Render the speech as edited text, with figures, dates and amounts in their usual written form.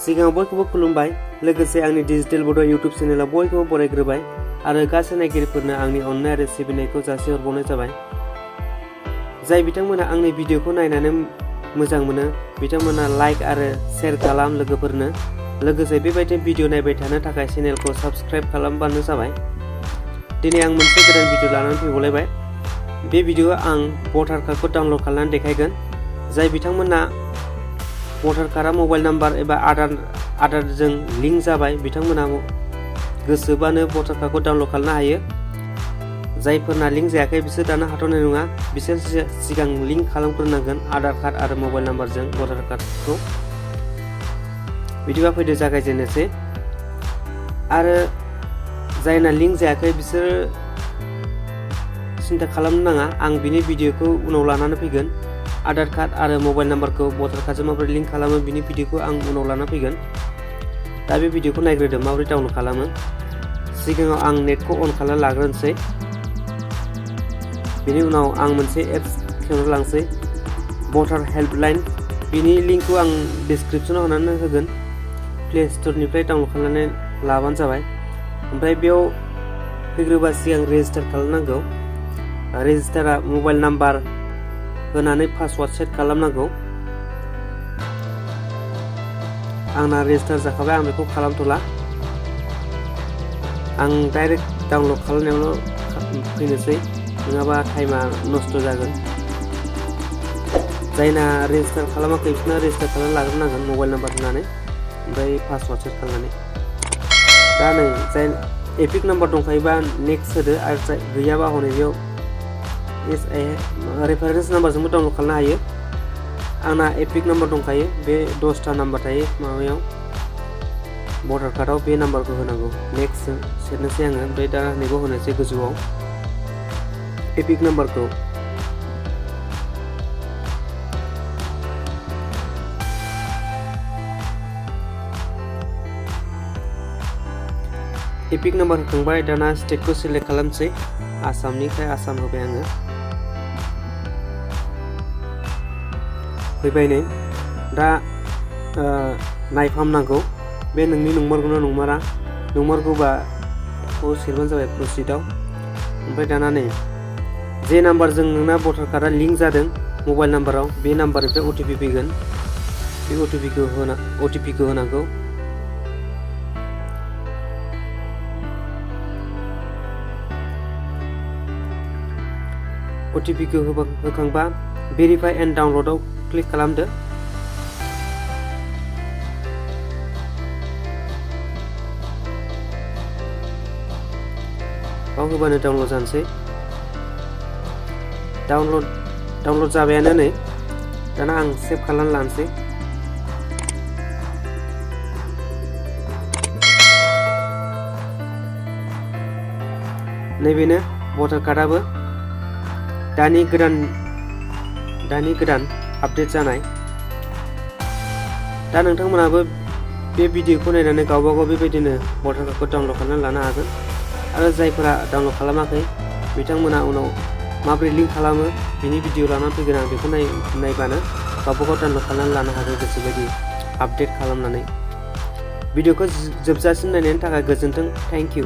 सिगाङाव बयखौबो खुलुमबाय लोगोसे आंनि डिजिटेल बड' इउट्युब चेनेलाव बयखौबो बरायग्रोबाय आरो गासै नायगिरिफोरनो आंनि अननाय आरो सिबिनायखौ जासिहरबावनाय जाबाय। जाय बिथांमोना आंनि भिडिअखौ नायनानै मोजां मोनो बिथांमोना लाइक आरो शेयार खालाम लोगोफोरनो, लोगोसे बेबायदि भिडिअ नायबाय थानो थाखाय चेनेलखौ साबस्क्राइब खालामबानो जाबाय। दिनै आं मोनसे गोदान भिडिअ लानानै फैबावलायबाय। बे भिडिअआव आं भटार कार्डखौ डाउनलड खालामनानै देखायगोन। जाय बिथांमोना भटार कार्डआ मबाइल नाम्बार एबा आधारजों लिंक जाबाय बिथांमोना गोसोबानो भटार कार्डखौ डाउनलड खालामनो हायो। जायफोरना लिंक जायाखै बिसोर दानो हाथ'नाय नङा, बिसोर सिगां लिंक खालामग्रोनांगोन आधार कार्ड आरो मबाइल नाम्बारजों भटार कार्डखौ। बिदिबा फैदो जागायजेननोसै। आरो जायना लिंक जायाखै बिसोर सिन्था खालामनो नाङा, आं बिनि भिडिअखौ उनाव लानानै फैगोन। आधार कार्ड आरो मबाइल नाम्बारखौ भटार कार्डजों माबोरै लिंक खालामो बिनि भिडिअखौ आं उनाव लाना फैगोन। दा बे भिडिअखौ नायग्रोदो माबोरै डाउनलड खालामो। सिगाङाव आं नेटखौ अन खालामना लाग्रोनोसै। बेनि उनाव आं मोनसे एप्स खेवना लांसै, भटार हेल्पलाइन। बिनि लिंकखौ आं डिसक्रिपसनाव होनानै होगोन। प्ले स्ट'रनिफ्राय डाउनलड खालामनानै लाबानो जाबाय। ओमफ्राय बेयाव फैग्रोबा सिगां रेजिस्टार खालामनांगौ। रेजिस्टारा मबाइल नाम्बार होनानै पासवार्ड सेट खालामनांगौ। आंना रेजिस्टार जाखाबाय, आं बेखौ खालामथ'ला। आं डाइरेक्ट डाउनलड खालामनायावल' फैनोसै, नङाबा टाइमा नस्थ' जागोन। जायना रेजिस्टार खालामाखै बिसोरना रेजिस्टार खालामना लाग्रोनांगोन मबाइल नाम्बार होनानै, ओमफ्राय पासवार्ड सेट खालामनानै। दा नै जाय एपिक नाम्बार दंखायोबा नेक्स्ट होदो, आरो जाय गैयाबा हनै बेयाव रेफारेन्स नाम्बारजोंबो डाउनलड खालामनो हायो। आंना एपिक नाम्बार दंखायो, बे 10टा नाम्बार थायो माबायाव भटार कार्डआव, बे नाम्बारखौ होनांगौ। नेक्स्ट सेरनोसै आङो, ओमफ्राय दा नैबो होनोसै गोजौआव एपिक नाम्बारखौ। एपिक नाम्बार होखांबाय, दाना स्टेटखौ सिलेक्ट खालामसै। आसामनिखाय आसाम होबाय आङो। फैबाय नै, दा नायफामनांगौ बे नोंनि नंमारगौना नंमारा। नंमारगौबा सेरबानो जाबाय प्रसिडआव। ओमफ्राय दाना नै जे नाम्बारजों नोंना भटार कार्डआ लिंक जादों मबाइल नाम्बाराव, बे नाम्बारनिफ्राय अटिपि फैगोन। बे अटिपिखौ होनांगौ। अटिपिखौ होखांबा भेरिफाइ एन्ड डाउनलडआव क्लिक खालामदो। बाव होबानो डाउनलड जानोसै। डाउनलड जाबायानो नै, दाना आं सेभ खालामनानै लानोसै। नैबेनो भटार कार्डआबो दानि गोदान आपडेट जानाय। दा नोंथांमोनाबो बे भिडिअखौ नायनानै गावबागाव बेबायदिनो भटार कार्डखौ डाउनलड खालामनानै लानो हागोन। आरो जायफोरा डाउनलड खालामाखै बिथांमोना उनाव माबोरै लिंक खालामो बिनि भिडिअ लानानै फैगोन। आं बेखौ नायबानो गावबागाव डाउनलड खालामनानै लानो हागोन गोसोबायदि आपडेट खालामनानै। भिडिअखौ जोबजासिम नायनायनि थाखाय गोजोन्थों। Thank you.